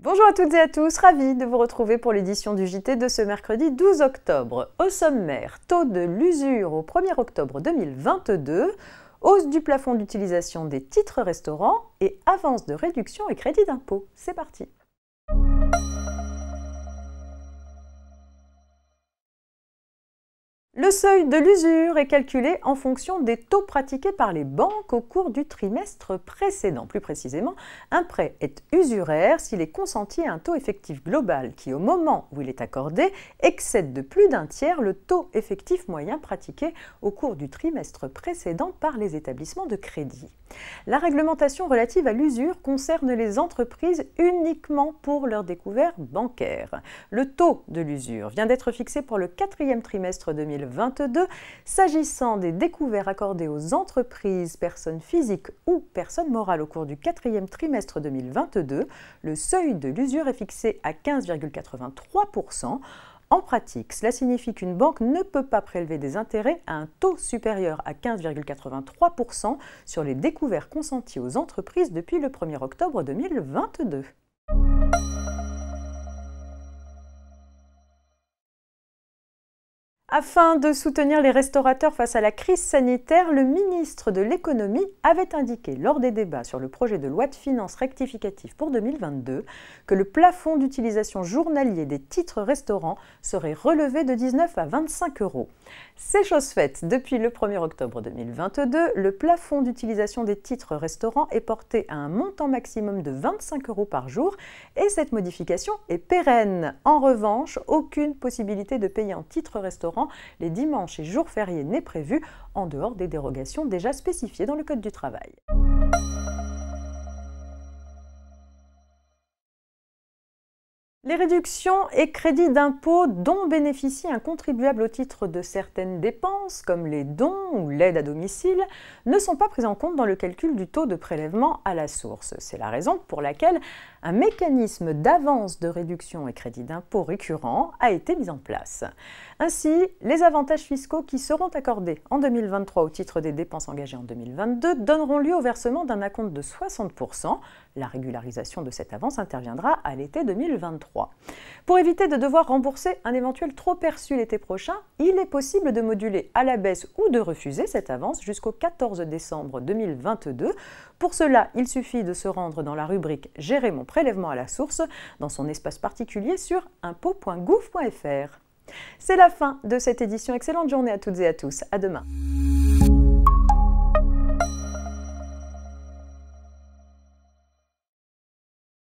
Bonjour à toutes et à tous, ravi de vous retrouver pour l'édition du JT de ce mercredi 12 octobre. Au sommaire, taux de l'usure au 1er octobre 2022, hausse du plafond d'utilisation des titres restaurants et avance de réduction et crédit d'impôt. C'est parti. Le seuil de l'usure est calculé en fonction des taux pratiqués par les banques au cours du trimestre précédent. Plus précisément, un prêt est usuraire s'il est consenti à un taux effectif global qui, au moment où il est accordé, excède de plus d'un tiers le taux effectif moyen pratiqué au cours du trimestre précédent par les établissements de crédit. La réglementation relative à l'usure concerne les entreprises uniquement pour leur découvert bancaire. Le taux de l'usure vient d'être fixé pour le 4e trimestre 2022, s'agissant des découverts accordés aux entreprises, personnes physiques ou personnes morales au cours du 4e trimestre 2022. Le seuil de l'usure est fixé à 15,83%. En pratique, cela signifie qu'une banque ne peut pas prélever des intérêts à un taux supérieur à 15,83% sur les découverts consentis aux entreprises depuis le 1er octobre 2022. Afin de soutenir les restaurateurs face à la crise sanitaire, le ministre de l'Économie avait indiqué lors des débats sur le projet de loi de finances rectificative pour 2022 que le plafond d'utilisation journalier des titres restaurants serait relevé de 19 à 25 euros. C'est chose faite. Depuis le 1er octobre 2022, le plafond d'utilisation des titres restaurants est porté à un montant maximum de 25 euros par jour et cette modification est pérenne. En revanche, aucune possibilité de payer en titre restaurant les dimanches et jours fériés n'est prévu, en dehors des dérogations déjà spécifiées dans le Code du travail. Les réductions et crédits d'impôt dont bénéficie un contribuable au titre de certaines dépenses, comme les dons ou l'aide à domicile, ne sont pas prises en compte dans le calcul du taux de prélèvement à la source. C'est la raison pour laquelle un mécanisme d'avance de réduction et crédit d'impôt récurrent a été mis en place. Ainsi, les avantages fiscaux qui seront accordés en 2023 au titre des dépenses engagées en 2022 donneront lieu au versement d'un acompte de 60%. La régularisation de cette avance interviendra à l'été 2023. Pour éviter de devoir rembourser un éventuel trop perçu l'été prochain, il est possible de moduler à la baisse ou de refuser cette avance jusqu'au 14 décembre 2022. Pour cela, il suffit de se rendre dans la rubrique « Gérer mon prélèvement à la source » dans son espace particulier sur impôt.gouv.fr. C'est la fin de cette édition. Excellente journée à toutes et à tous. À demain.